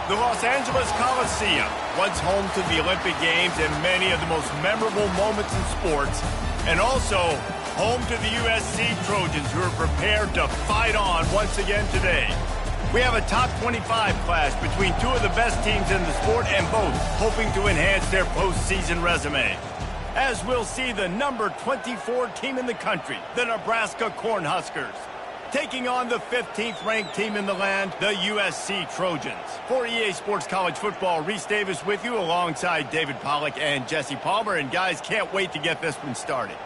The Los Angeles Coliseum, once home to the Olympic Games and many of the most memorable moments in sports, and also home to the USC Trojans, who are prepared to fight on once again today. We have a top 25 clash between two of the best teams in the sport, and both hoping to enhance their postseason resume. As we'll see the number 24 team in the country, the Nebraska Cornhuskers, taking on the 15th ranked team in the land, the USC Trojans. For EA Sports College Football, Reese Davis with you alongside David Pollack and Jesse Palmer. And guys, can't wait to get this one started.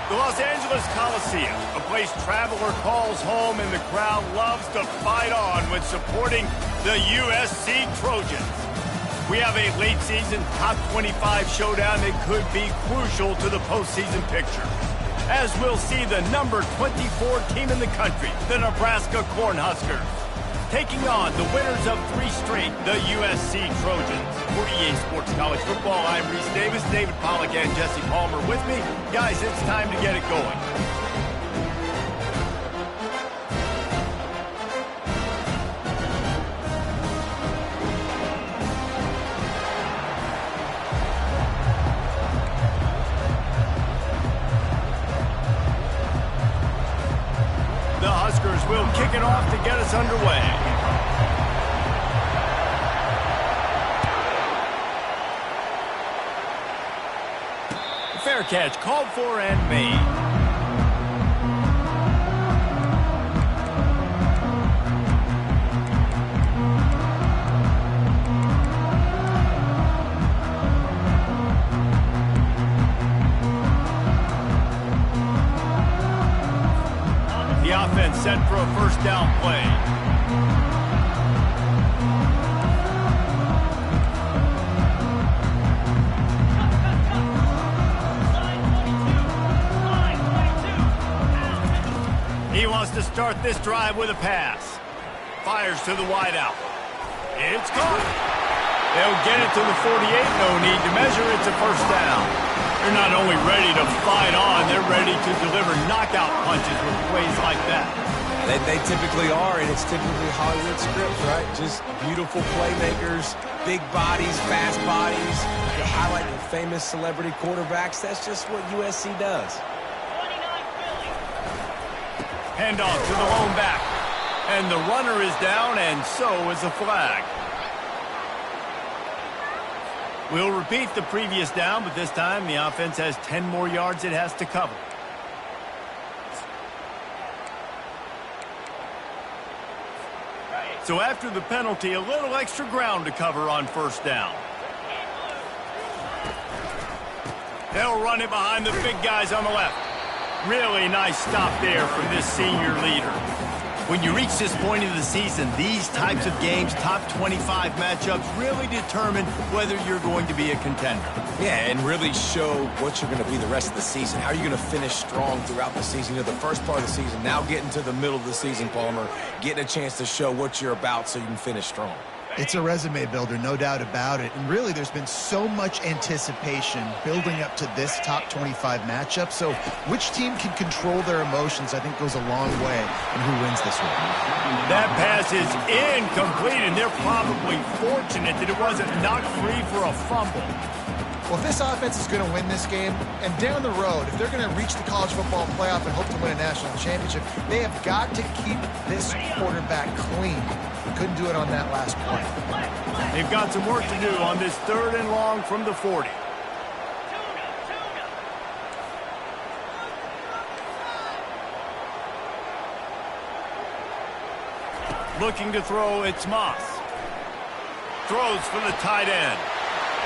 The Los Angeles Coliseum, a place traveler calls home and the crowd loves to fight on when supporting the USC Trojans. We have a late season top 25 showdown that could be crucial to the postseason picture, as we'll see the number 24 team in the country, the Nebraska Cornhuskers, taking on the winners of 3 straight, the USC Trojans. For EA Sports College Football, I'm Reese Davis, David Pollack and Jesse Palmer with me. Guys, it's time to get it going. The Huskers will kick it off to get us underway. Fair catch called for and made. offense set for a first down play. He wants to start this drive with a pass. Fires to the wideout. It's caught. They'll get it to the 48. No need to measure. It's a first down. They're not only ready to fight on, they're ready to deliver knockout punches with plays like that. They typically are, and it's typically Hollywood scripts, right? Just beautiful playmakers, big bodies, fast bodies. They highlight the famous celebrity quarterbacks. That's just what USC does. Handoff to the lone back. And the runner is down, and so is a flag. We'll repeat the previous down, but this time the offense has 10 more yards it has to cover. So after the penalty, a little extra ground to cover on first down. They'll run it behind the big guys on the left. Really nice stop there from this senior leader. When you reach this point of the season, these types of games, top 25 matchups, really determine whether you're going to be a contender. Yeah, and really show what you're going to be the rest of the season. How are you going to finish strong throughout the season? You know, the first part of the season, now getting to the middle of the season, Palmer, getting a chance to show what you're about so you can finish strong. It's a resume builder, no doubt about it. And really, there's been so much anticipation building up to this top 25 matchup. So which team can control their emotions, I think, goes a long way in who wins this one. That pass is incomplete, and they're probably fortunate that it wasn't knocked free for a fumble. Well, if this offense is going to win this game, and down the road, if they're going to reach the college football playoff and hope to win a national championship, they have got to keep this quarterback clean. Couldn't do it on that last play. They've got some work to do on this 3rd and long from the 40. Looking to throw, it's Moss. Throws for the tight end.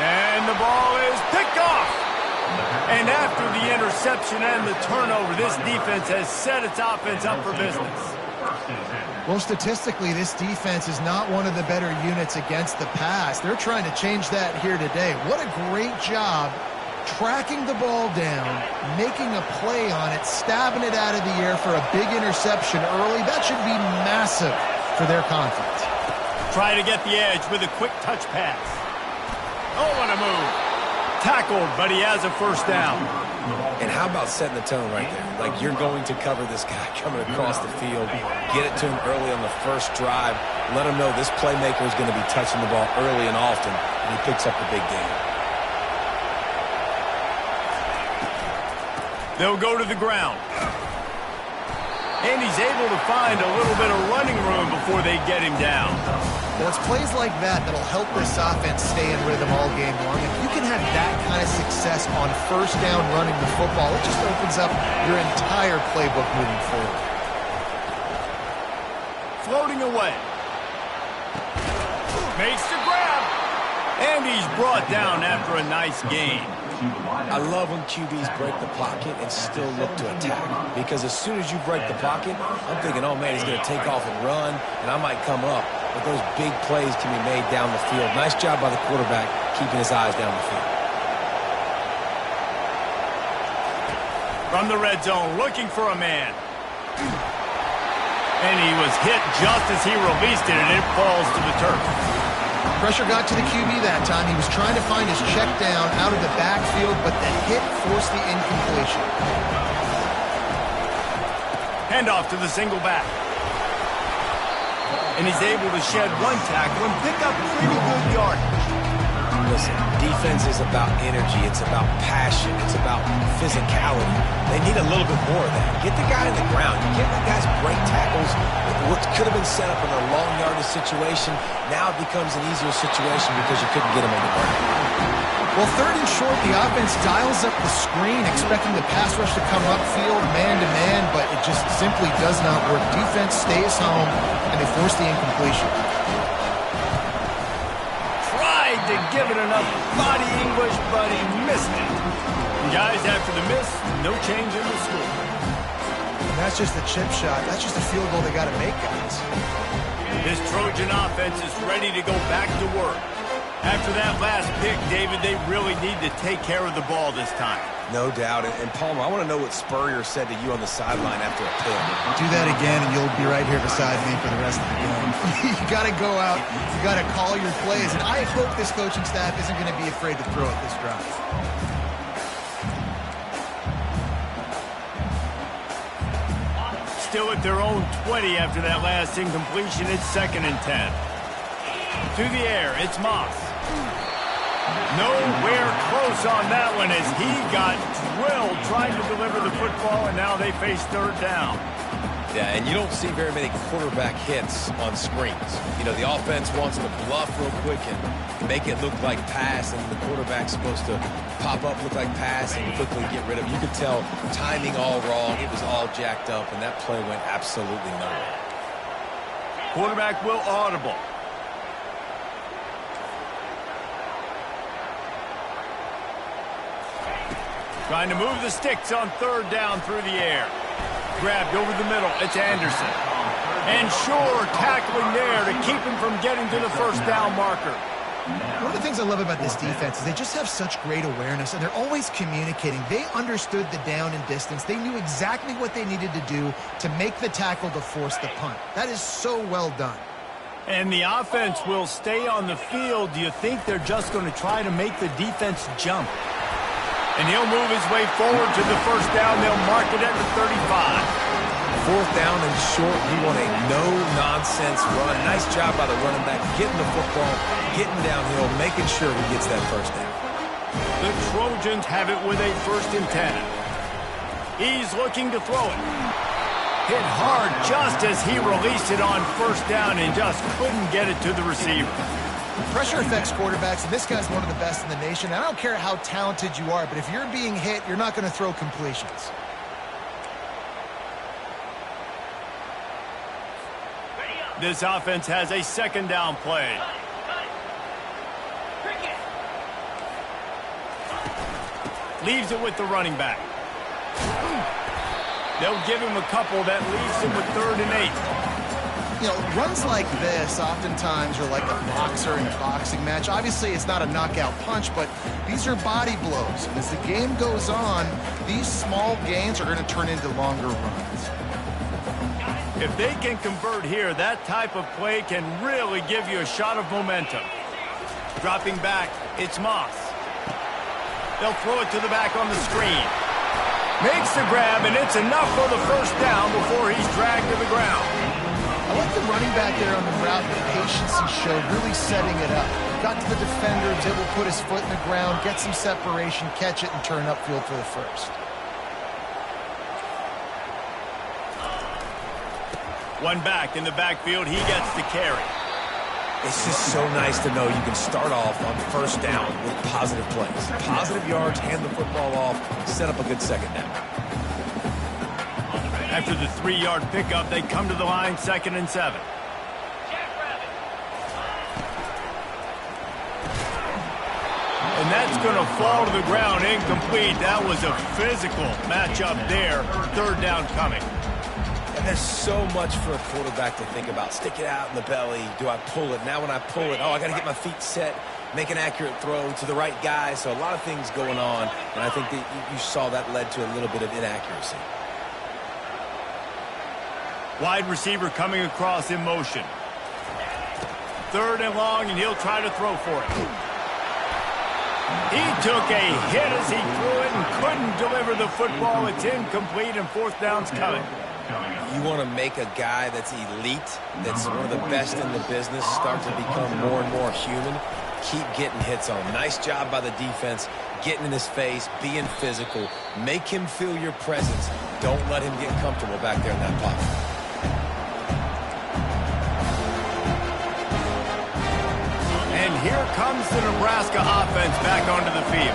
And the ball is picked off. And after the interception and the turnover, this defense has set its offense up for business. Well, statistically, this defense is not one of the better units against the pass. They're trying to change that here today. What a great job tracking the ball down, making a play on it, stabbing it out of the air for a big interception early. That should be massive for their confidence. Try to get the edge with a quick touch pass. Oh, what a move. Tackled, but he has a first down. And how about setting the tone right there? Like, you're going to cover this guy coming across the field, get it to him early on the first drive, let him know this playmaker is going to be touching the ball early and often, and he picks up the big game. They'll go to the ground. And he's able to find a little bit of running room before they get him down. Well, it's plays like that that'll help this offense stay in rhythm all game long. If you can have that kind of success on first down running the football, it just opens up your entire playbook moving forward. Floating away. Makes the grab. And he's brought down after a nice gain. I love when QBs break the pocket and still look to attack. Because as soon as you break the pocket, I'm thinking, oh, man, he's going to take off and run, and I might come up. But those big plays can be made down the field. Nice job by the quarterback keeping his eyes down the field. From the red zone, looking for a man. And he was hit just as he released it, and it falls to the turf. Pressure got to the QB that time. He was trying to find his check down out of the backfield, but the hit forced the incompletion. Handoff to the single back. And he's able to shed one tackle and pick up pretty good yardage. Listen, defense is about energy. It's about passion. It's about physicality. They need a little bit more of that. Get the guy in the ground. You can't let guys break tackles. What could have been set up in a long yardage situation, now it becomes an easier situation because you couldn't get him on the ground. Well, 3rd and short, the offense dials up the screen, expecting the pass rush to come upfield man-to-man, but it just simply does not work. Defense stays home, and they force the incompletion. Tried to give it enough body English, but he missed it. And guys, after the miss, no change in the score. And that's just a chip shot. That's just a field goal they got to make, guys. This Trojan offense is ready to go back to work. After that last pick, David, they really need to take care of the ball this time. No doubt. And Palmer, I want to know what Spurrier said to you on the sideline after a pick. Do that again, and you'll be right here beside me for the rest of the game. You got to go out. You got to call your plays. And I hope this coaching staff isn't going to be afraid to throw it this drive. Still at their own 20 after that last incompletion. It's 2nd and 10. To the air, it's Moss. Nowhere close on that one as he got drilled trying to deliver the football, and now they face 3rd down. Yeah, and you don't see very many quarterback hits on screens. You know, the offense wants to bluff real quick and make it look like pass, and the quarterback's supposed to pop up, look like pass, and quickly get rid of it. You could tell timing all wrong. It was all jacked up, and that play went absolutely nowhere. Quarterback will audible. Trying to move the sticks on 3rd down through the air. Grabbed over the middle. It's Anderson. And Shore tackling there to keep him from getting to the 1st down marker. One of the things I love about this defense is they just have such great awareness, and they're always communicating. They understood the down and distance. They knew exactly what they needed to do to make the tackle to force the punt. That is so well done. And the offense will stay on the field. Do you think they're just going to try to make the defense jump? And he'll move his way forward to the 1st down. They'll mark it at the 35. 4th down and short. You want a no-nonsense run. Nice job by the running back, getting the football, getting downhill, making sure he gets that 1st down. The Trojans have it with a 1st and 10. He's looking to throw it. Hit hard just as he released it on 1st down and just couldn't get it to the receiver. Pressure affects quarterbacks, and this guy's one of the best in the nation. I don't care how talented you are, but if you're being hit, you're not going to throw completions. This offense has a 2nd down play. Leaves it with the running back. They'll give him a couple. That leaves him with 3rd and 8. You know, runs like this oftentimes are like a boxer in a boxing match. Obviously, it's not a knockout punch, but these are body blows. And as the game goes on, these small gains are going to turn into longer runs. If they can convert here, that type of play can really give you a shot of momentum. Dropping back, it's Moss. They'll throw it to the back on the screen. Makes the grab, and it's enough for the 1st down before he's dragged to the ground. I like the running back there on the route, the patience he showed, really setting it up. Got to the defender, was able to put his foot in the ground, get some separation, catch it, and turn upfield for the 1st. One back in the backfield, he gets the carry. It's just so nice to know you can start off on 1st down with positive plays. Positive yards, hand the football off, set up a good 2nd down. After the 3-yard pickup, they come to the line, 2nd and 7. And that's going to fall to the ground, incomplete. That was a physical matchup there. 3rd down coming. And there's so much for a quarterback to think about. Stick it out in the belly. Do I pull it? Now when I pull it, oh, I got to get my feet set, make an accurate throw to the right guy. So a lot of things going on, and I think that you saw that led to a little bit of inaccuracy. Wide receiver coming across in motion. 3rd and long, and he'll try to throw for it. He took a hit as he threw it and couldn't deliver the football. It's incomplete, and 4th down's coming. You want to make a guy that's elite, that's one of the best in the business, start to become more and more human. Keep getting hits on him. Nice job by the defense, getting in his face, being physical. Make him feel your presence. Don't let him get comfortable back there in that pocket. And here comes the Nebraska offense back onto the field.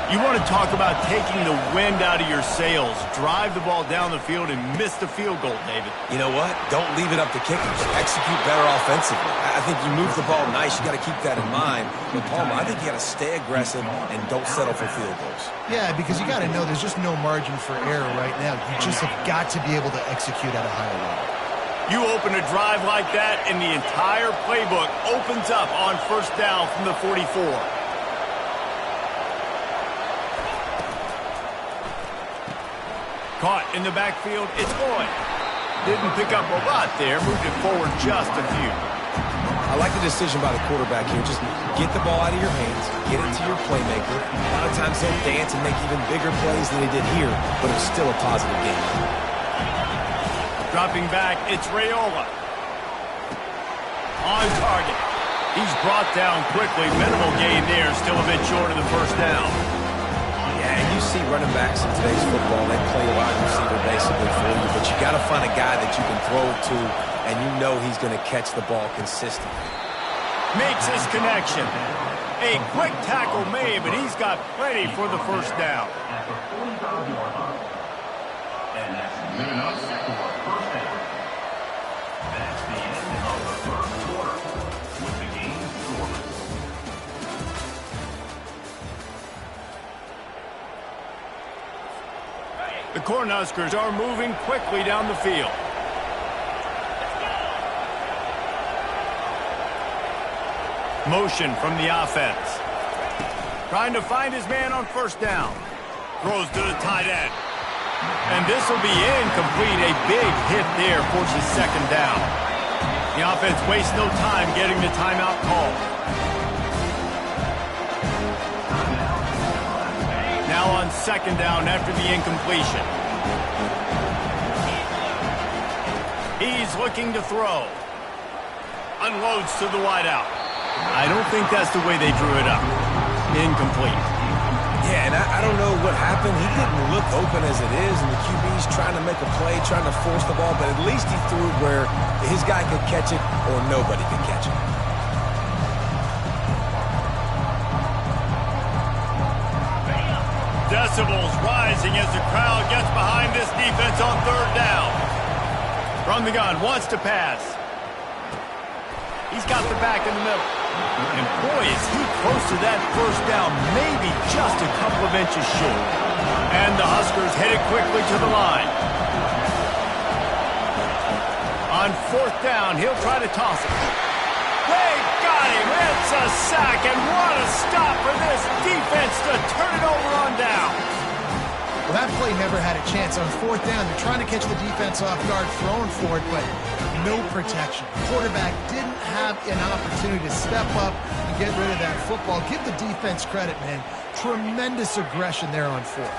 You want to talk about taking the wind out of your sails. Drive the ball down the field and miss the field goal, David. You know what? Don't leave it up to kickers. Execute better offensively. I think you move the ball nice. You got to keep that in mind. But, Palmer, I think you got to stay aggressive and don't settle for field goals. Yeah, because you got to know there's just no margin for error right now. You just have got to be able to execute at a higher level. You open a drive like that, and the entire playbook opens up on first down from the 44. Caught in the backfield, it's Boyd. Didn't pick up a lot there, moved it forward just a few. I like the decision by the quarterback here. Just get the ball out of your hands, get it to your playmaker. A lot of times they'll dance and make even bigger plays than they did here, but it's still a positive game. Dropping back, it's Raiola. On target. He's brought down quickly. Minimal gain there, still a bit short of the first down. Yeah, you see running backs in today's football, they play wide receiver basically for you, but you got to find a guy that you can throw it to, and you know he's going to catch the ball consistently. Makes his connection. A quick tackle made, but he's got plenty for the first down. And that's good enough for first down. That's the end of the first quarter with the game scoreless. The Cornhuskers are moving quickly down the field. Motion from the offense. Trying to find his man on first down. Throws to the tight end. And this will be incomplete. A big hit there forces second down. The offense wastes no time getting the timeout call. Now on second down after the incompletion. He's looking to throw. Unloads to the wideout. I don't think that's the way they drew it up. Incomplete. Yeah, and I don't know what happened. He didn't look open as it is, and the QB's trying to make a play, trying to force the ball, but at least he threw it where his guy could catch it or nobody could catch it. Decibels rising as the crowd gets behind this defense on third down. From the gun, wants to pass. He's got the back in the middle. And boy, is he close to that first down, maybe just a couple of inches short. And the Huskers headed quickly to the line. On fourth down, he'll try to toss it. They got him. It's a sack, and what a stop for this defense to turn it over on down. Well, that play never had a chance. On fourth down, they're trying to catch the defense off guard, throwing for it, but no protection. Quarterback didn't have an opportunity to step up and get rid of that football. Give the defense credit, man. Tremendous aggression there on fourth.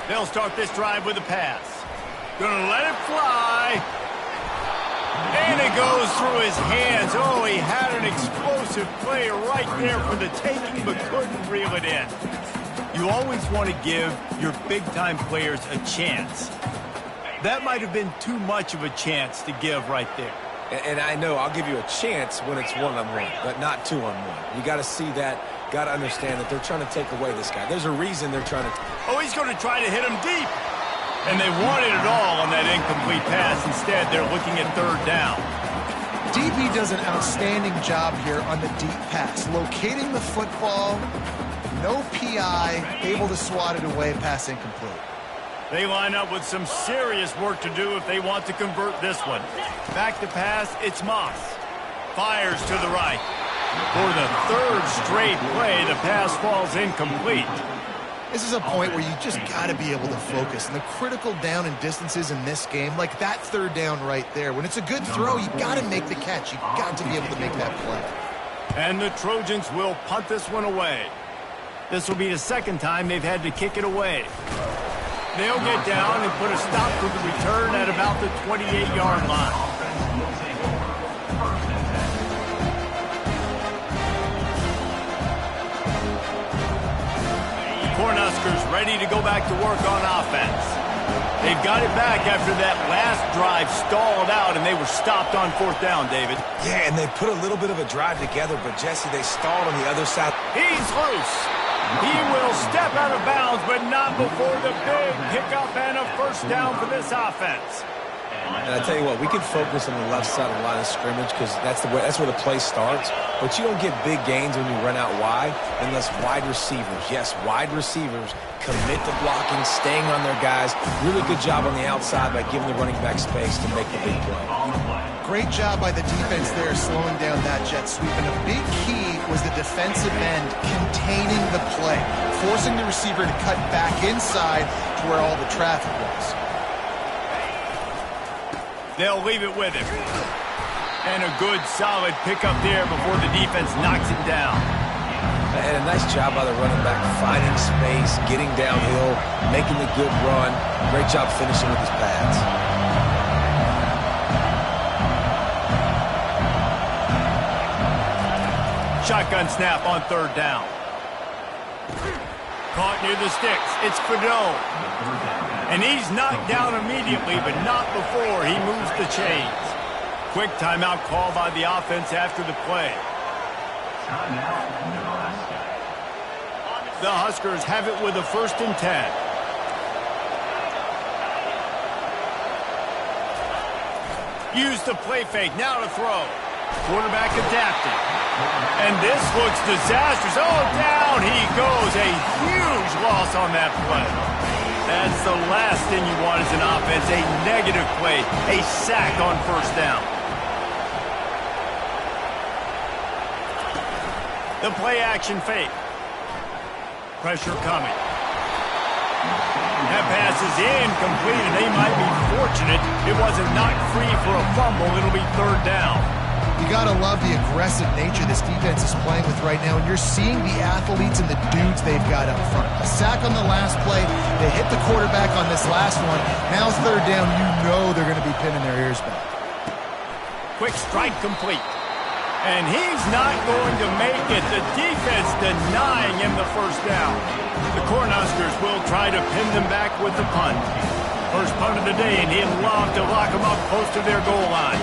They'll start this drive with a pass. Gonna let it fly. And it goes through his hands. Oh, he had an explosive play right there for the taking, but couldn't reel it in. You always want to give your big-time players a chance. That might have been too much of a chance to give right there. And I know I'll give you a chance when it's one-on-one, but not two-on-one. You got to see that, got to understand that they're trying to take away this guy. There's a reason they're trying to... Oh, he's going to try to hit him deep. And they wanted it all on that incomplete pass. Instead, they're looking at third down. DB does an outstanding job here on the deep pass. Locating the football, no PI, able to swat it away, pass incomplete. They line up with some serious work to do if they want to convert this one. Back to pass, it's Moss. Fires to the right. For the third straight play, the pass falls incomplete. This is a point where you just got to be able to focus. And the critical down and distances in this game, like that third down right there, when it's a good throw, you got to make the catch. You got to be able to make that play. And the Trojans will punt this one away. This will be the second time they've had to kick it away. They'll get down and put a stop to the return at about the 28-yard line. Cornhuskers ready to go back to work on offense. They've got it back after that last drive stalled out, and they were stopped on fourth down, David. Yeah, and they put a little bit of a drive together, but, Jesse, they stalled on the other side. He's loose. He will step out of bounds, but not before the big pickup and a first down for this offense. And I tell you what, we can focus on the left side of the line of scrimmage because that's where the play starts. But you don't get big gains when you run out wide unless wide receivers, yes, wide receivers, commit to blocking, staying on their guys. Really good job on the outside by giving the running back space to make the big play. Great job by the defense there, slowing down that jet sweep. And a big key was the defensive end containing the play, forcing the receiver to cut back inside to where all the traffic was. They'll leave it with him. And a good, solid pickup there before the defense knocks it down. And a nice job by the running back, finding space, getting downhill, making the good run. Great job finishing with his pads. Shotgun snap on third down. Caught near the sticks. It's Fedot. And he's knocked down immediately, but not before he moves the chains. Quick timeout call by the offense after the play. The Huskers have it with a 1st and 10. Use the play fake. Now to throw. Quarterback adapted. And this looks disastrous. Oh, down he goes. A huge loss on that play. That's the last thing you want as an offense. A negative play. A sack on first down. The play action fake. Pressure coming. That pass is incomplete, and they might be fortunate it wasn't knocked free for a fumble. It'll be third down. You got to love the aggressive nature this defense is playing with right now, and you're seeing the athletes and the dudes they've got up front. A sack on the last play. They hit the quarterback on this last one. Now it's third down. You know they're going to be pinning their ears back. Quick strike complete. And he's not going to make it. The defense denying him the first down. The Cornhuskers will try to pin them back with the punt. First punt of the day, and he'd love to lock them up close to their goal line.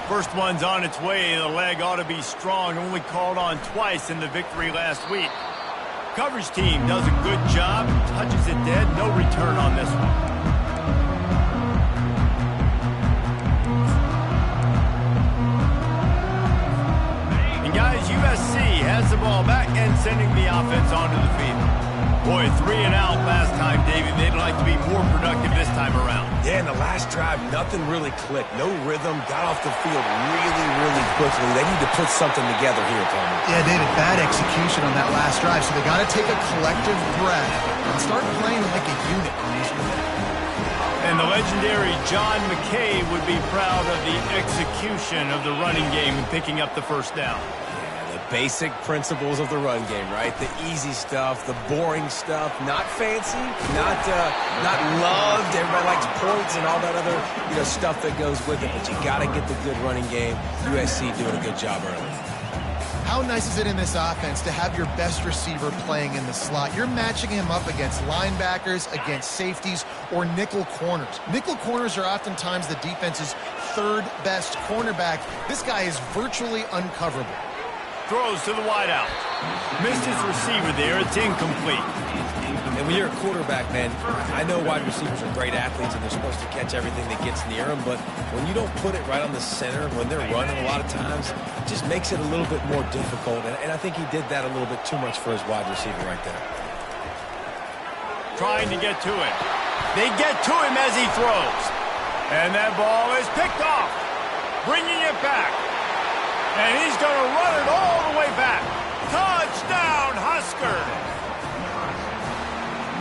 First one's on its way. The leg ought to be strong. Only called on twice in the victory last week. Coverage team does a good job. Touches it dead. No return on this one. And guys, USC has the ball back and sending the offense onto the field. Boy, 3 and out last time, David. They'd like to be more productive this time around. Yeah, in the last drive, nothing really clicked. No rhythm. Got off the field really, really quickly. They need to put something together here, Tony. Yeah, David, bad execution on that last drive, so they got to take a collective breath and start playing like a unit on this one. And the legendary John McKay would be proud of the execution of the running game and picking up the first down. Basic principles of the run game, right? The easy stuff, the boring stuff, not fancy, not loved. Everybody likes points and all that other stuff that goes with it. But you got to get the good running game. USC doing a good job early. How nice is it in this offense to have your best receiver playing in the slot? You're matching him up against linebackers, against safeties, or nickel corners. Nickel corners are oftentimes the defense's 3rd best cornerback. This guy is virtually uncoverable. Throws to the wideout. Missed his receiver there. It's incomplete. And when you're a quarterback, man, I know wide receivers are great athletes and they're supposed to catch everything that gets near them, but when you don't put it right on the center, when they're running a lot of times, it just makes it a little bit more difficult. And I think he did that a little bit too much for his wide receiver right there. Trying to get to him. They get to him as he throws. And that ball is picked off. Bringing it back. And he's going to run it all the way back. Touchdown, Husker!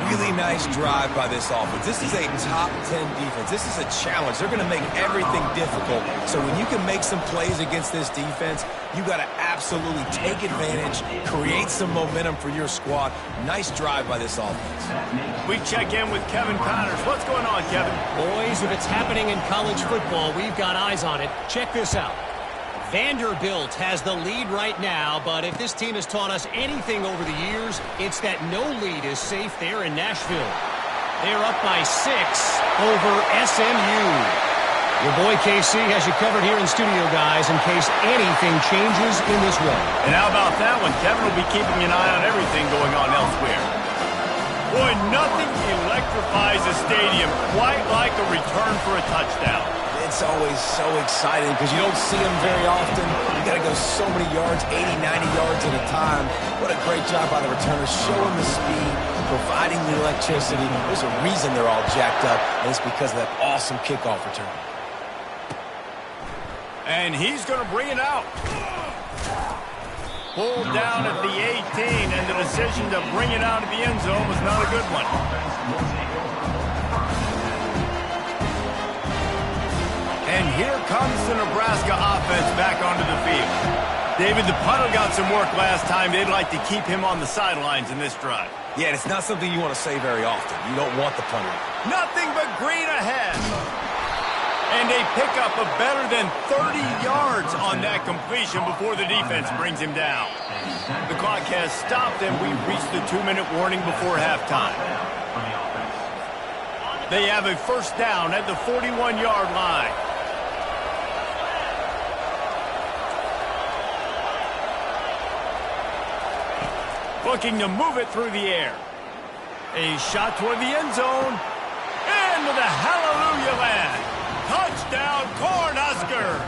Really nice drive by this offense. This is a top 10 defense. This is a challenge. They're going to make everything difficult. So when you can make some plays against this defense, you got to absolutely take advantage, create some momentum for your squad. Nice drive by this offense. We check in with Kevin Connors. What's going on, Kevin? Boys, if it's happening in college football, we've got eyes on it. Check this out. Vanderbilt has the lead right now, but if this team has taught us anything over the years, it's that no lead is safe there in Nashville. They're up by 6 over SMU. Your boy KC has you covered here in studio, guys, in case anything changes in this one. And how about that one? Kevin will be keeping an eye on everything going on elsewhere. Boy, nothing electrifies a stadium quite like a return for a touchdown. It's always so exciting because you don't see them very often. You got to go so many yards, 80, 90 yards at a time. What a great job by the returners, showing the speed, providing the electricity. There's a reason they're all jacked up, and it's because of that awesome kickoff return. And he's going to bring it out. Pulled down at the 18, and the decision to bring it out of the end zone was not a good one. And here comes the Nebraska offense back onto the field. David, the punter got some work last time. They'd like to keep him on the sidelines in this drive. Yeah, and it's not something you want to say very often. You don't want the punter. Nothing but green ahead. And they pick up a better than 30 yards on that completion before the defense brings him down. The clock has stopped, and we've reached the 2-minute warning before halftime. They have a first down at the 41-yard line. Looking to move it through the air. A shot toward the end zone. Into the hallelujah land. Touchdown, Cornhuskers!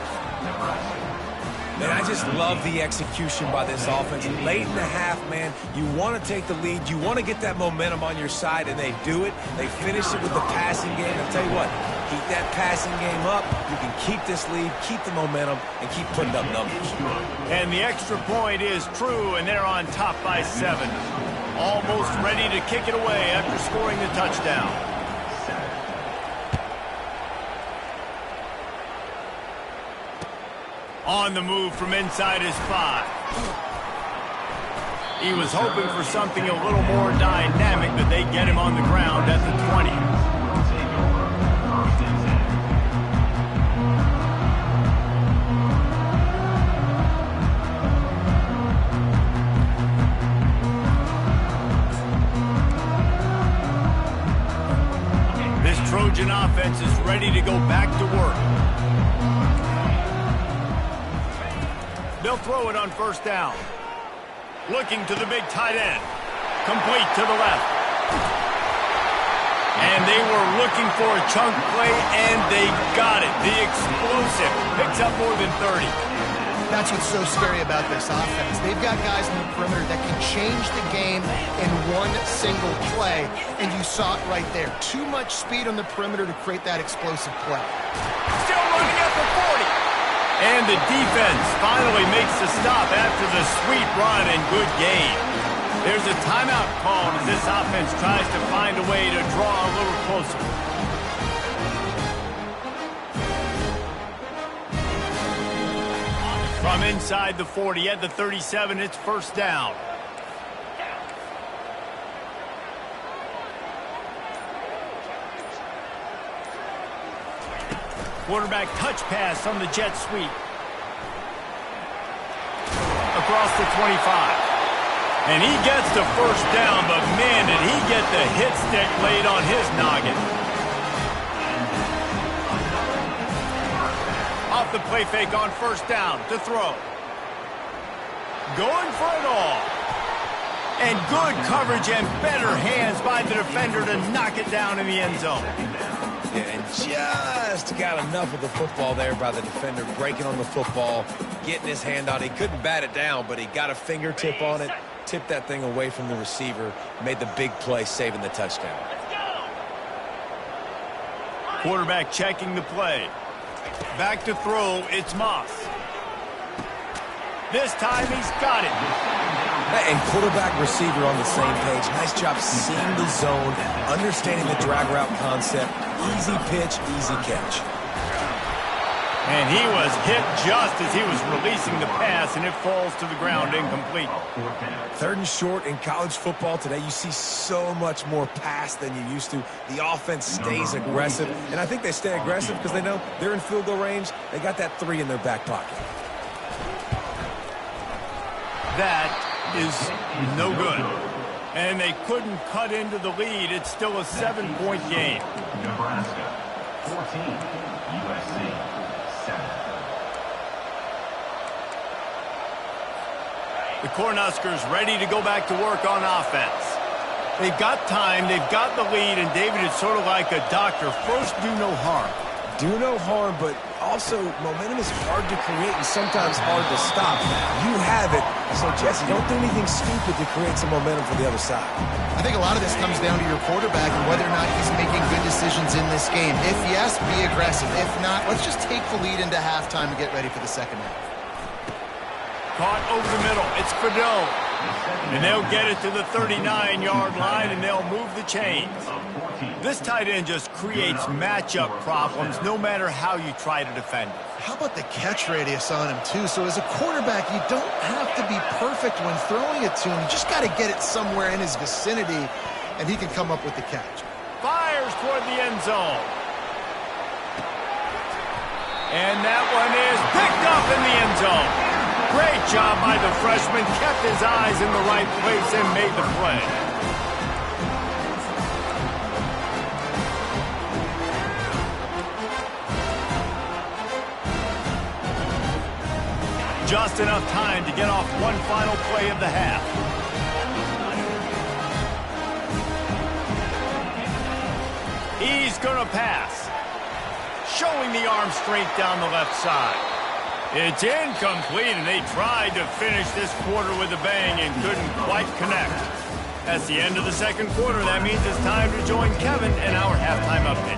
Man, I just love the execution by this offense. Late in the half, man, you want to take the lead. You want to get that momentum on your side, and they do it. They finish it with the passing game. I'll tell you what, keep that passing game up. You can keep this lead, keep the momentum, and keep putting up numbers. And the extra point is true, and they're on top by 7. Almost ready to kick it away after scoring the touchdown. On the move from inside his 5. He was hoping for something a little more dynamic, but they get him on the ground at the 20. This Trojan offense is ready to go back to work. They'll throw it on first down. Looking to the big tight end. Complete to the left. And they were looking for a chunk play, and they got it. The explosive picks up more than 30. That's what's so scary about this offense. They've got guys in the perimeter that can change the game in one single play, and you saw it right there. Too much speed on the perimeter to create that explosive play. Still running at the 40. And the defense finally makes the stop after the sweet run and good gain. There's a timeout called as this offense tries to find a way to draw a little closer. From inside the 40 at the 37, it's first down. Quarterback touch pass on the jet sweep. Across the 25. And he gets the first down, but man, did he get the hit stick laid on his noggin. Off the play fake on first down to throw. Going for it all. And good coverage and better hands by the defender to knock it down in the end zone. And just got enough of the football there by the defender, breaking on the football, getting his hand on it. He couldn't bat it down, but he got a fingertip on it, tipped that thing away from the receiver, made the big play, saving the touchdown. Quarterback checking the play. Back to throw, it's Moss. This time he's got it. And quarterback receiver on the same page. Nice job seeing the zone, understanding the drag route concept. Easy pitch, easy catch. And he was hit just as he was releasing the pass, and it falls to the ground incomplete. 3rd and short in college football today. You see so much more pass than you used to. The offense stays aggressive, and I think they stay aggressive because they know they're in field goal range. They got that 3 in their back pocket. That is no good. And they couldn't cut into the lead. It's still a 7-point game. 14, USC 7. The Cornhuskers ready to go back to work on offense. They've got time, they've got the lead, and David is sort of like a doctor. First, do no harm. Do no harm, but also momentum is hard to create and sometimes hard to stop. You have it, so Jesse, don't do anything stupid to create some momentum for the other side. I think a lot of this comes down to your quarterback and whether or not he's making good decisions in this game. If yes, be aggressive. If not, let's just take the lead into halftime and get ready for the second half. Caught over the middle. It's Fedot. And they'll get it to the 39-yard line, and they'll move the chains. This tight end just creates matchup problems no matter how you try to defend it. How about the catch radius on him, too? So as a quarterback, you don't have to be perfect when throwing it to him. You just got to get it somewhere in his vicinity, and he can come up with the catch. Fires toward the end zone. And that one is picked up in the end zone. Great job by the freshman. Kept his eyes in the right place and made the play. Just enough time to get off one final play of the half. He's going to pass. Showing the arm strength down the left side. It's incomplete, and they tried to finish this quarter with a bang and couldn't quite connect. That's the end of the second quarter. That means it's time to join Kevin in our halftime update.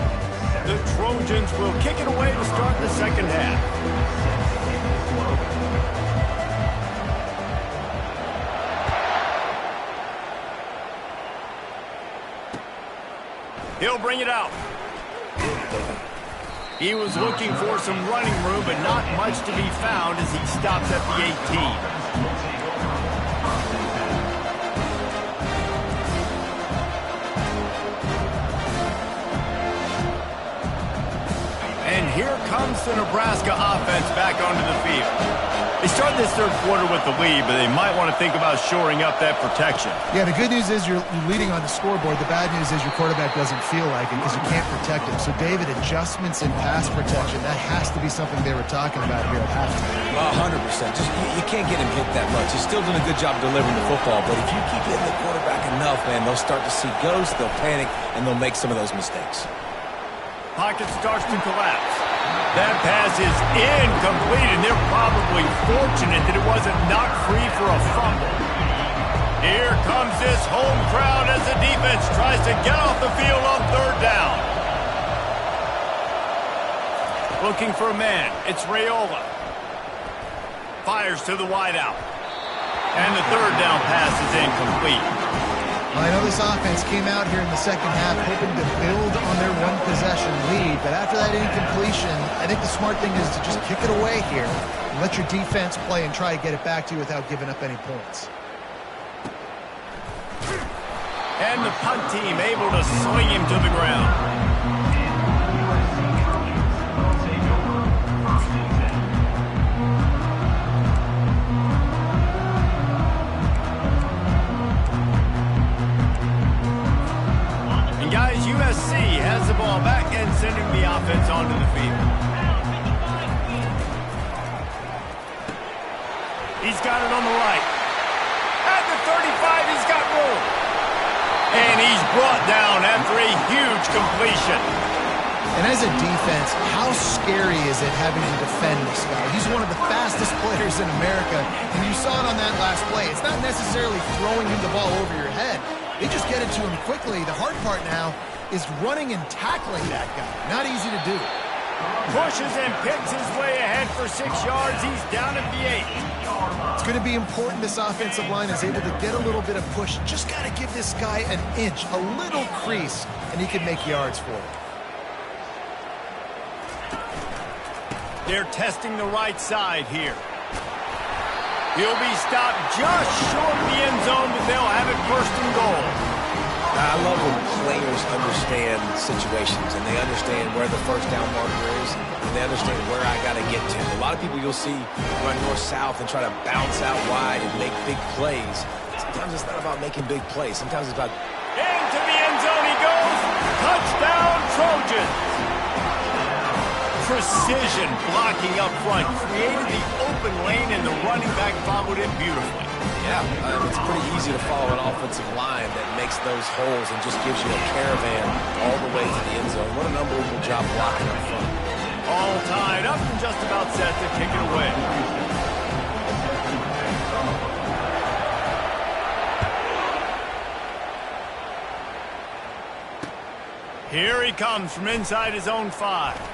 The Trojans will kick it away to start the second half. He'll bring it out. He was looking for some running room, but not much to be found as he stops at the 18. And here comes the Nebraska offense back onto the field. They started this third quarter with the lead, but they might want to think about shoring up that protection. Yeah, the good news is you're leading on the scoreboard. The bad news is your quarterback doesn't feel like it because you can't protect him. So, David, adjustments in pass protection, that has to be something they were talking about here at halftime. 100%. Just you can't get him hit that much. He's still doing a good job delivering the football, but if you keep hitting the quarterback enough, man, they'll start to see ghosts, they'll panic, and they'll make some of those mistakes. Pocket starts to collapse. That pass is incomplete, and they're probably fortunate that it wasn't knocked free for a fumble. Here comes this home crowd as the defense tries to get off the field on third down. Looking for a man. It's Raiola. Fires to the wideout. And the third down pass is incomplete. Well, I know this offense came out here in the second half hoping to build on their one-possession lead, but after that incompletion, I think the smart thing is to just kick it away here and let your defense play and try to get it back to you without giving up any points. And the punt team able to sling him to the ground. USC has the ball back and sending the offense onto the field. He's got it on the right. At the 35, he's got room. And he's brought down after a huge completion. And as a defense, how scary is it having to defend this guy? He's one of the fastest players in America, and you saw it on that last play. It's not necessarily throwing him the ball over your head. They just get it to him quickly. The hard part now is running and tackling that guy. Not easy to do. Pushes and picks his way ahead for 6 yards. He's down at the 8. It's going to be important this offensive line is able to get a little bit of push. Just got to give this guy an inch, a little crease, and he can make yards for it. They're testing the right side here. He'll be stopped just short of the end zone, but they'll have it first and goal. I love when players understand situations and they understand where the first down marker is and they understand where I got to get to. A lot of people you'll see run north-south and try to bounce out wide and make big plays. Sometimes it's not about making big plays. Sometimes it's about... Into the end zone he goes. Touchdown, Trojans. precision blocking up front. Created the open lane, and the running back followed it beautifully. Yeah, it's pretty easy to follow an offensive line that makes those holes and just gives you a caravan all the way to the end zone. What an unbelievable job blocking up front. All tied up and just about set to kick it away. Here he comes from inside his own 5.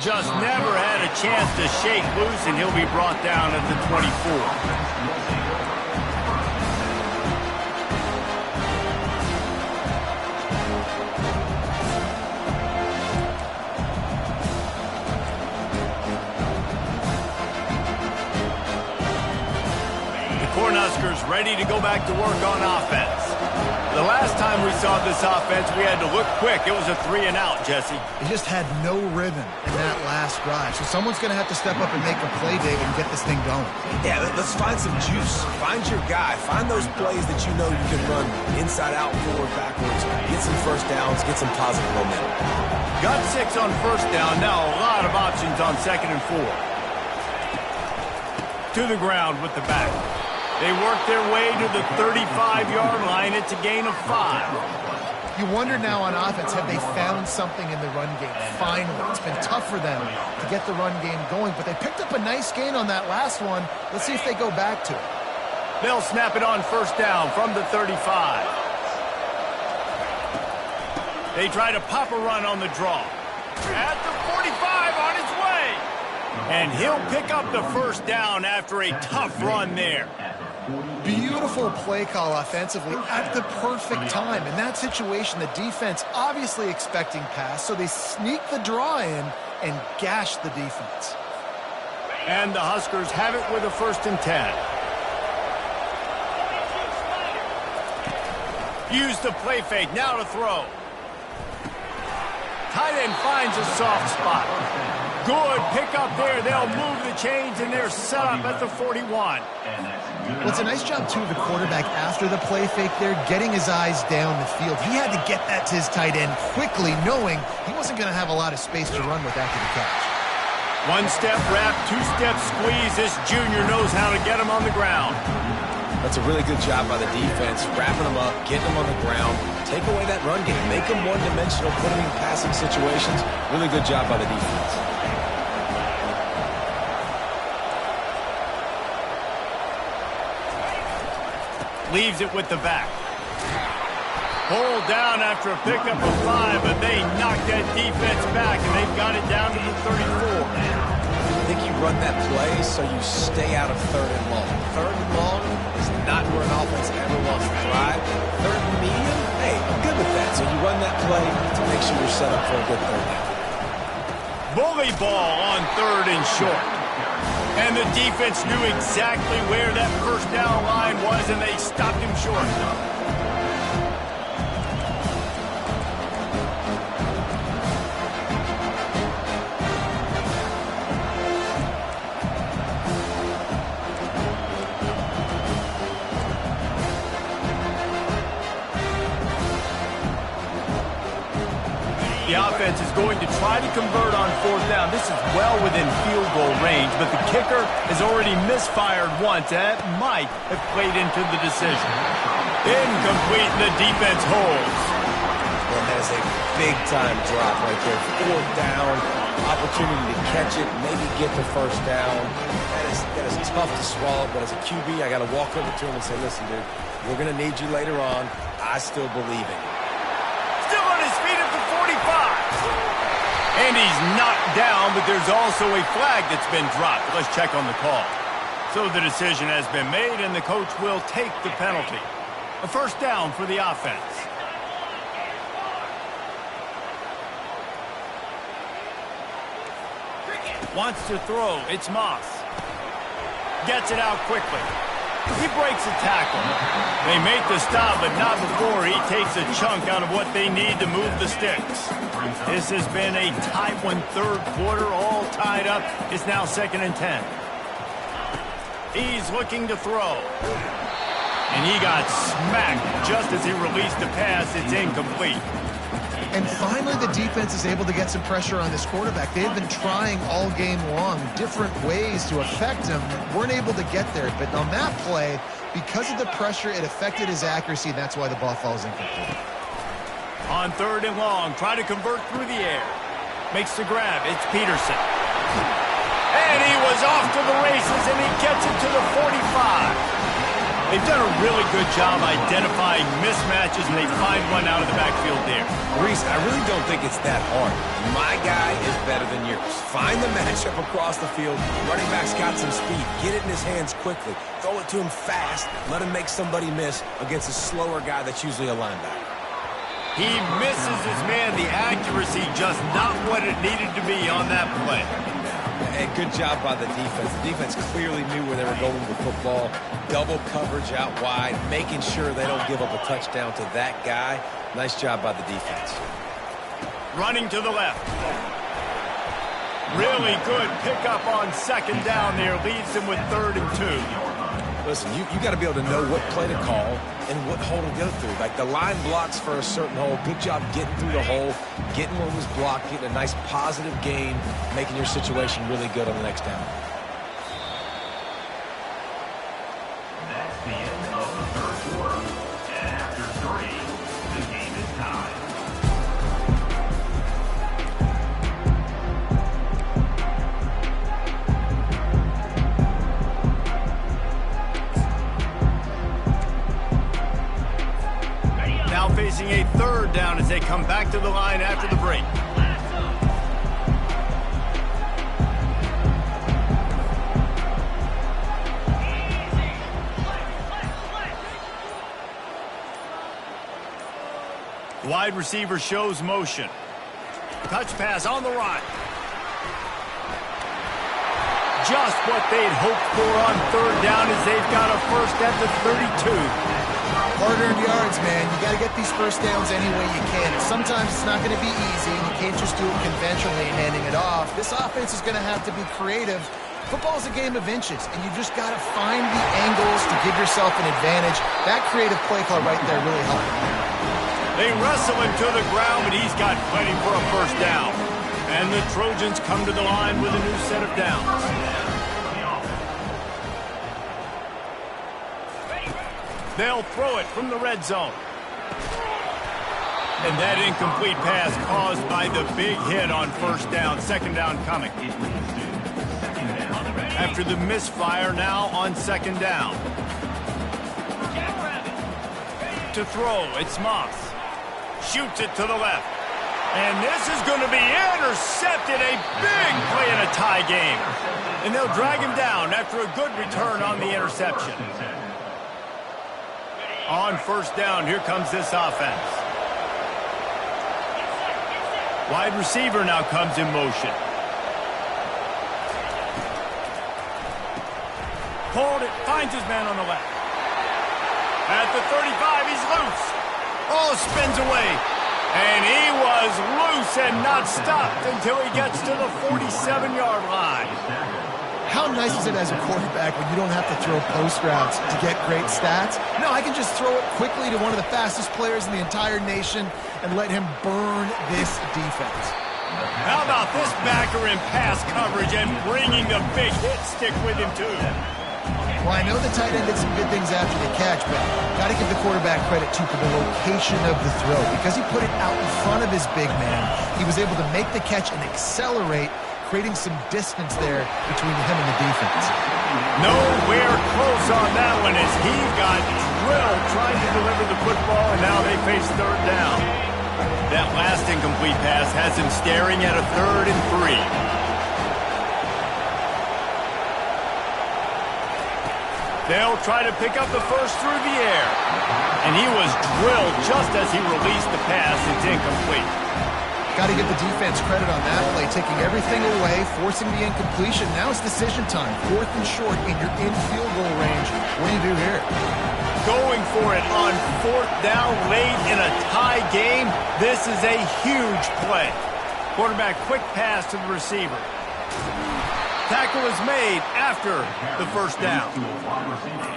Just never had a chance to shake loose, and he'll be brought down at the 24. Cornhuskers ready to go back to work on offense. The last time we saw this offense, we had to look quick. It was a 3-and-out, Jesse. He just had no rhythm in that last drive. So someone's going to have to step up and make a play big and get this thing going. Yeah, let's find some juice. Find your guy. Find those plays that you know you can run inside out, forward, backwards. Get some first downs. Get some positive momentum. Got 6 on first down. Now a lot of options on 2nd and 4. To the ground with the back. They work their way to the 35-yard line. It's a gain of 5. You wonder now on offense, have they found something in the run game? Finally, it's been tough for them to get the run game going, but they picked up a nice gain on that last one. Let's see if they go back to it. They'll snap it on first down from the 35. They try to pop a run on the draw. At the 45 on his way. And he'll pick up the first down after a tough run there. Beautiful play call offensively at the perfect time. In that situation, the defense obviously expecting pass, so they sneak the draw in and gash the defense. And the Huskers have it with a 1st and 10. Use the play fake, now to throw. Tight end finds a soft spot. Good pick up there. They'll move the chains, and they're set up at the 41. Well, it's a nice job, too, of the quarterback after the play fake there, getting his eyes down the field. He had to get that to his tight end quickly, knowing he wasn't going to have a lot of space to run with after the catch. 1-step wrap, 2-step squeeze. This junior knows how to get him on the ground. That's a really good job by the defense, wrapping them up, getting them on the ground, take away that run game, make them one-dimensional, put them in passing situations. Really good job by the defense. Leaves it with the back. Hold down after a pickup of 5, but they knock that defense back, and they've got it down to the 34. I think you run that play so you stay out of 3rd and long. 3rd and long is not where an offense ever wants to thrive. 3rd and medium, hey, I'm good with that. So you run that play to make sure you're set up for a good 3rd down. Bully ball on 3rd and short. And the defense knew exactly where that first down line was, and they stopped him short. The offense is going to try to convert on 4th down. This is well within field goal range, but the kicker has already misfired once. That might have played into the decision. Incomplete, the defense holds. And that is a big-time drop right there. 4th down, opportunity to catch it, maybe get the first down. That is tough to swallow, but as a QB, I got to walk over to him and say, listen, dude, we're going to need you later on. I still believe in you. Still on his feet at the 45. And he's knocked down, but there's also a flag that's been dropped. Let's check on the call. So the decision has been made, and the coach will take the penalty. A first down for the offense. Wants to throw. It's Moss. Gets it out quickly. He breaks a tackle. They make the stop, but not before he takes a chunk out of what they need to move the sticks. This has been a tight one, 3rd quarter, all tied up. It's now 2nd and 10. He's looking to throw. And he got smacked just as he released the pass. It's incomplete. And finally, the defense is able to get some pressure on this quarterback. They've been trying all game long different ways to affect him. Weren't able to get there. But on that play, because of the pressure, it affected his accuracy, and that's why the ball falls incomplete. On 3rd and long, try to convert through the air. Makes the grab. It's Peterson. And he was off to the races, and he gets it to the 45. They've done a really good job identifying mismatches, and they find one out of the backfield there. Reese, I really don't think it's that hard. My guy is better than yours. Find the matchup across the field. Running back's got some speed. Get it in his hands quickly. Throw it to him fast. Let him make somebody miss against a slower guy that's usually a linebacker. He misses his man. The accuracy just not what it needed to be on that play. And good job by the defense. The defense clearly knew where they were going with the football. Double coverage out wide, making sure they don't give up a touchdown to that guy. Nice job by the defense. Running to the left. Really good pickup on 2nd down there. Leaves them with 3rd and 2. Listen, you got to be able to know what play to call and what hole to go through. Like the line blocks for a certain hole. Good job getting through the hole, getting what was blocked, getting a nice positive gain, making your situation really good on the next down. That's the end of the 3rd quarter. And after 3, the game is tied. Now facing a 3rd down as they come back to the line after the break. Wide receiver shows motion. Touch pass on the run. Just what they'd hoped for on 3rd down as they've got a first at the 32. Hard-earned yards, man. You got to get these first downs any way you can. And sometimes it's not going to be easy. You can't just do it conventionally and handing it off. This offense is going to have to be creative. Football is a game of inches, and you just got to find the angles to give yourself an advantage. That creative play call right there really helped. They wrestle him to the ground, but he's got plenty for a first down. And the Trojans come to the line with a new set of downs. They'll throw it from the red zone. And that incomplete pass caused by the big hit on 1st down. 2nd down coming. After the misfire, now on 2nd down. To throw, it's Moss. Shoots it to the left. And this is going to be intercepted. A big play in a tie game. And they'll drag him down after a good return on the interception. On 1st down, here comes this offense. Wide receiver now comes in motion. Pulled it, finds his man on the left. At the 35, he's loose. Oh, spins away. And he was loose and not stopped until he gets to the 47-yard line. How nice is it as a quarterback when you don't have to throw post routes to get great stats? No, I can just throw it quickly to one of the fastest players in the entire nation and let him burn this defense. How about this backer in pass coverage and bringing the big hit stick with him, too? Well, I know the tight end did some good things after the catch, but got to give the quarterback credit, too, for the location of the throw. Because he put it out in front of his big man, he was able to make the catch and accelerate, creating some distance there between him and the defense. Nowhere close on that one as he got drilled trying to deliver the football, and now they face 3rd down. That last incomplete pass has him staring at a 3rd and 3. They'll try to pick up the first through the air. And he was drilled just as he released the pass. It's incomplete. Got to give the defense credit on that play, taking everything away, forcing the incompletion. Now it's decision time. 4th and short, and you're in field goal range. What do you do here? Going for it on 4th down late in a tie game. This is a huge play. Quarterback quick pass to the receiver. Tackle is made after the first down.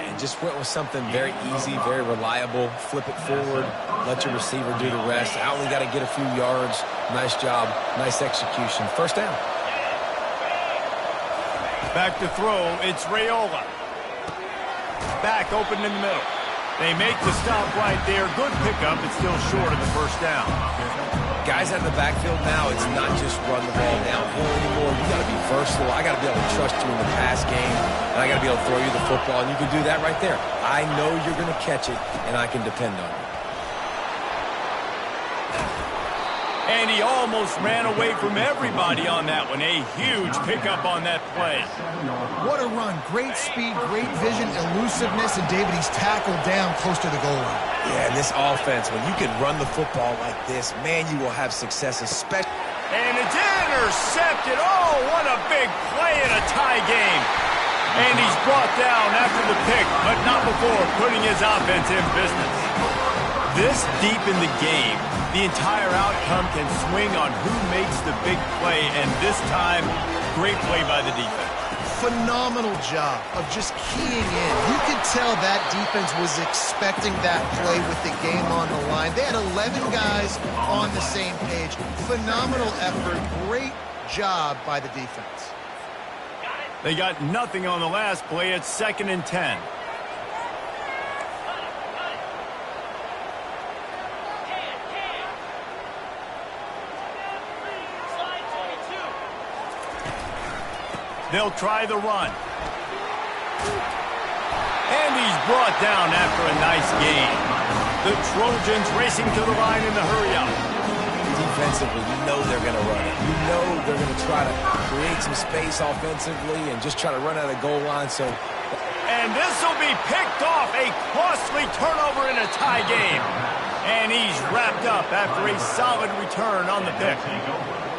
And just went with something very easy, very reliable. Flip it forward, let your receiver do the rest. I only got to get a few yards. Nice job, nice execution. First down. Back to throw, it's Raiola. Back open in the middle. They make the stop right there. Good pickup. It's still short of the first down. Guys out of the backfield now, it's not just run the ball downhill anymore. You got to be versatile. I got to be able to trust you in the pass game, and I got to be able to throw you the football, and you can do that right there. I know you're going to catch it, and I can depend on you. And he almost ran away from everybody on that one. A huge pickup on that play. What a run. Great speed, great vision, elusiveness, and David, he's tackled down close to the goal line. Yeah, and this offense, when you can run the football like this, man, you will have success, especially. And it's intercepted. Oh, what a big play in a tie game. And he's brought down after the pick, but not before putting his offense in business. This deep in the game, the entire outcome can swing on who makes the big play, and this time, great play by the defense. Phenomenal job of just keying in. You could tell that defense was expecting that play with the game on the line. They had 11 guys on the same page. Phenomenal effort. Great job by the defense. They got nothing on the last play. It's 2nd and 10. They'll try the run. And he's brought down after a nice gain. The Trojans racing to the line in the hurry-up. Defensively, you know they're going to run it. You know they're going to try to create some space offensively and just try to run out of the goal line. So, and this will be picked off. A costly turnover in a tie game. And he's wrapped up after a solid return on the pick.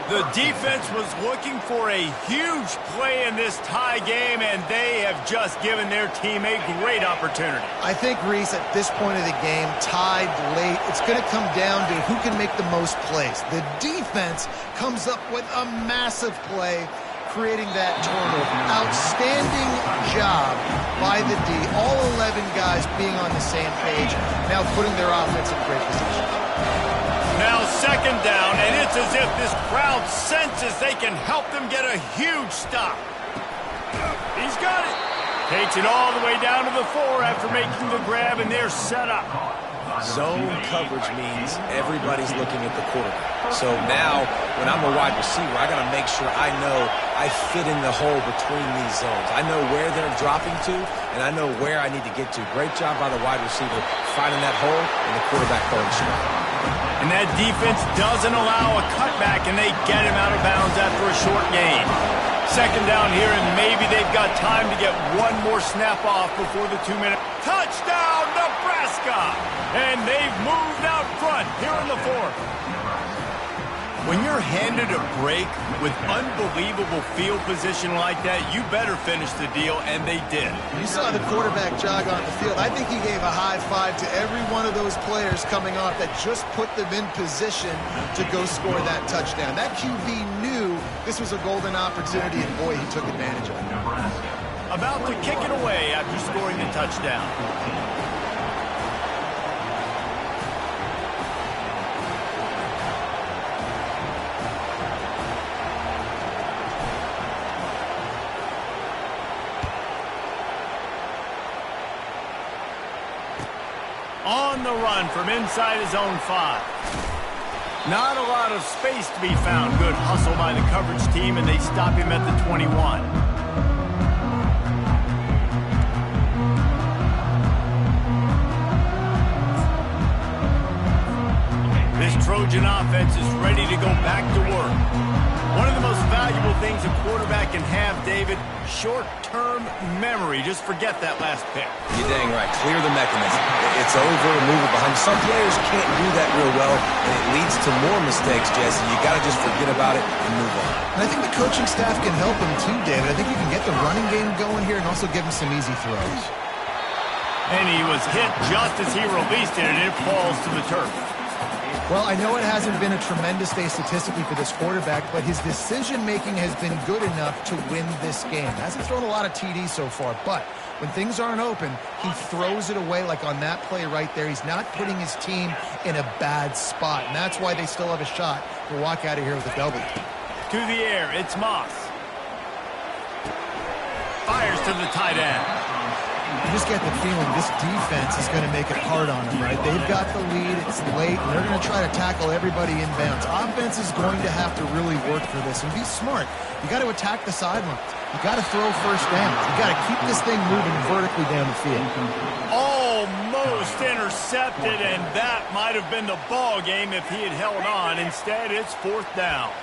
The defense was looking for a huge play in this tie game, and they have just given their team a great opportunity. I think, Reese, at this point of the game, tied late, it's going to come down to who can make the most plays. The defense comes up with a massive play, creating that turnover. Outstanding job by the D. All 11 guys being on the same page, now putting their offense in great position. Now 2nd down, and it's as if this crowd senses they can help them get a huge stop. He's got it. Takes it all the way down to the 4 after making the grab, and they're set up. Zone coverage means everybody's looking at the quarterback. So now, when I'm a wide receiver, I got to make sure I know I fit in the hole between these zones. I know where they're dropping to, and I know where I need to get to. Great job by the wide receiver finding that hole, and the quarterback throwing straight. And that defense doesn't allow a cutback, and they get him out of bounds after a short gain. 2nd down here, and maybe they've got time to get one more snap off before the 2-minute. Touchdown, Nebraska! And they've moved out front here in the 4th. When you're handed a break with unbelievable field position like that, you better finish the deal, and they did. You saw the quarterback jog on the field. I think he gave a high five to every one of those players coming off that just put them in position to go score that touchdown. That QB knew this was a golden opportunity, and boy, he took advantage of it. About to kick it away after scoring the touchdown. On the run from inside his own 5. Not a lot of space to be found. Good hustle by the coverage team, and they stop him at the 21. This Trojan offense is ready to go back to work. One of the most valuable things a quarterback can have, David, short-term memory. Just forget that last pick. You're dang right. Clear the mechanism. It's over, move it behind you. Some players can't do that real well, and it leads to more mistakes, Jesse. You got to just forget about it and move on. And I think the coaching staff can help him too, David. I think you can get the running game going here and also give him some easy throws. And he was hit just as he released it, and it falls to the turf. Well, I know it hasn't been a tremendous day statistically for this quarterback, but his decision-making has been good enough to win this game. Hasn't thrown a lot of TDs so far, but when things aren't open, he throws it away like on that play right there. He's not putting his team in a bad spot, and that's why they still have a shot to walk out of here with a W. To the air, it's Moss. Fires to the tight end. You just get the feeling this defense is going to make it hard on them, right? They've got the lead, it's late, and they're going to try to tackle everybody inbounds. Offense is going to have to really work for this and be smart. You got to attack the sidelines. You got to throw first downs. You got to keep this thing moving vertically down the field. Almost intercepted, and that might have been the ball game if he had held on. Instead, it's 4th down.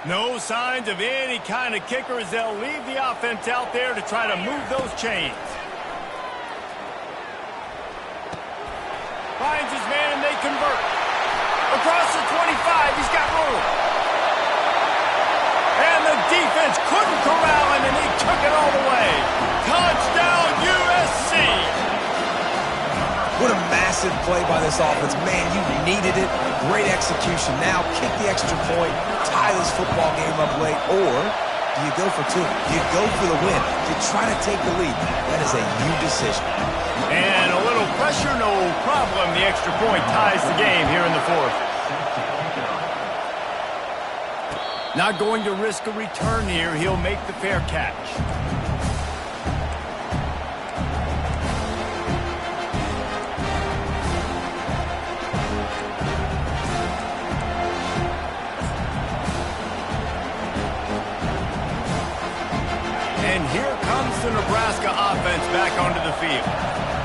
No signs of any kind of kicker as they'll leave the offense out there to try to move those chains. Finds his man and they convert. Across the 25, he's got room. And the defense couldn't corral him and he took it all the way. Touchdown USC! What a massive play by this offense. Man, you needed it. Great execution. Now kick the extra point, tie this football game up late, or do you go for 2? Do you go for the win? Do you try to take the lead? That is a you decision. And a little pressure, no problem. The extra point ties the game here in the 4th. Not going to risk a return here. He'll make the fair catch. And here comes the Nebraska offense back onto the field.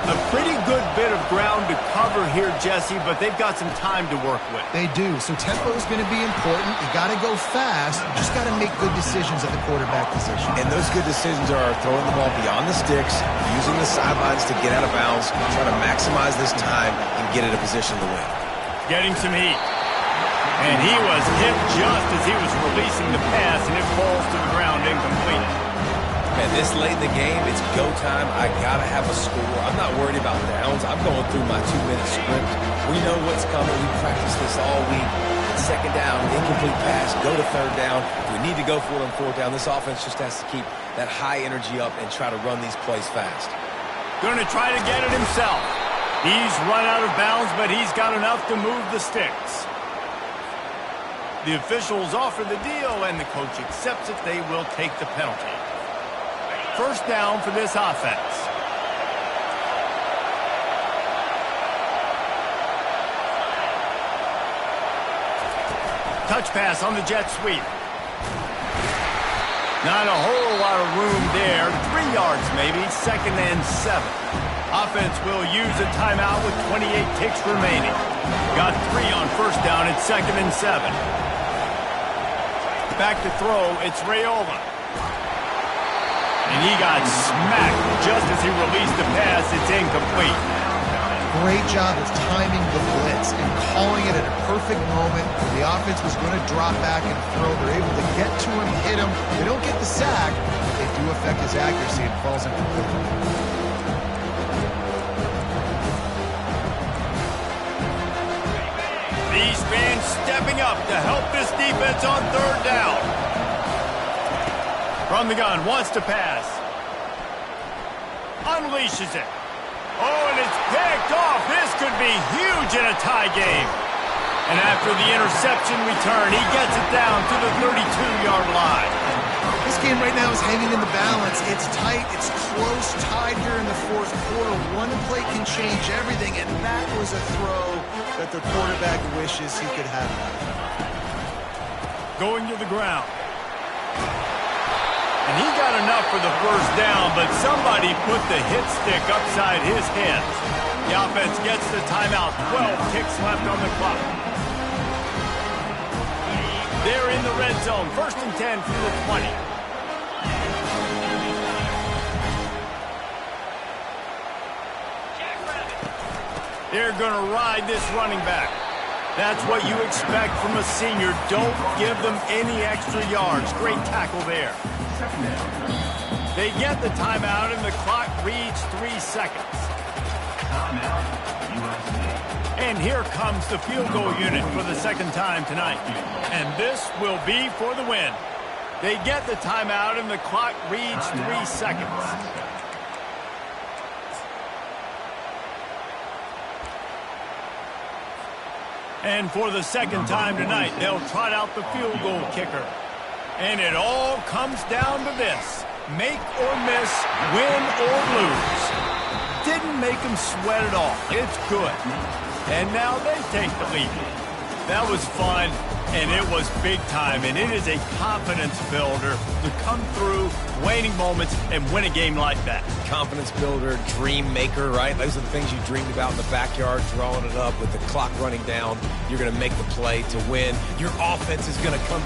A pretty good bit of ground to cover here, Jesse, but they've got some time to work with. They do, so tempo is going to be important. You got to go fast. You just got to make good decisions at the quarterback position. And those good decisions are throwing the ball beyond the sticks, using the sidelines to get out of bounds, trying to maximize this time and get in a position to win. Getting some heat. And he was hit just as he was releasing the pass, and it falls to the ground incomplete. Man, this late in the game, it's go time. I got to have a score. I'm not worried about downs. I'm going through my 2-minute script. We know what's coming. We practiced this all week. Second down, incomplete pass, go to 3rd down. We need to go for it on 4th down. This offense just has to keep that high energy up and try to run these plays fast. Going to try to get it himself. He's run out of bounds, but he's got enough to move the sticks. The officials offer the deal, and the coach accepts it. They will take the penalty. 1st down for this offense. Touch pass on the jet sweep. Not a whole lot of room there. 3 yards maybe. 2nd and 7. Offense will use a timeout with 28 ticks remaining. Got 3 on 1st down. It's 2nd and 7. Back to throw. It's Raiola. And he got smacked just as he released the pass. It's incomplete. Great job of timing the blitz and calling it at a perfect moment when the offense was going to drop back and throw. They're able to get to him, hit him. They don't get the sack, but they do affect his accuracy and falls incomplete. These fans stepping up to help this defense on 3rd down. From the gun, wants to pass. Unleashes it. Oh, and it's picked off. This could be huge in a tie game. And after the interception return, he gets it down to the 32-yard line. This game right now is hanging in the balance. It's tight. It's close, tied here in the 4th quarter. One play can change everything, and that was a throw that the quarterback wishes he could have. Going to the ground. And he got enough for the 1st down, but somebody put the hit stick upside his head. The offense gets the timeout. 12 ticks left on the clock. They're in the red zone. 1st and 10 from the 20. They're going to ride this running back. That's what you expect from a senior. Don't give them any extra yards. Great tackle there. They get the timeout, and the clock reads 3 seconds. And here comes the field goal unit for the second time tonight. And this will be for the win. They get the timeout, and the clock reads 3 seconds. And for the second time tonight, they'll trot out the field goal kicker. And it all comes down to this. Make or miss, win or lose. Didn't make them sweat it off. It's good. And now they take the lead. That was fun, and it was big time. And it is a confidence builder to come through waning moments and win a game like that. Confidence builder, dream maker, right? Those are the things you dreamed about in the backyard, drawing it up with the clock running down. You're going to make the play to win. Your offense is going to come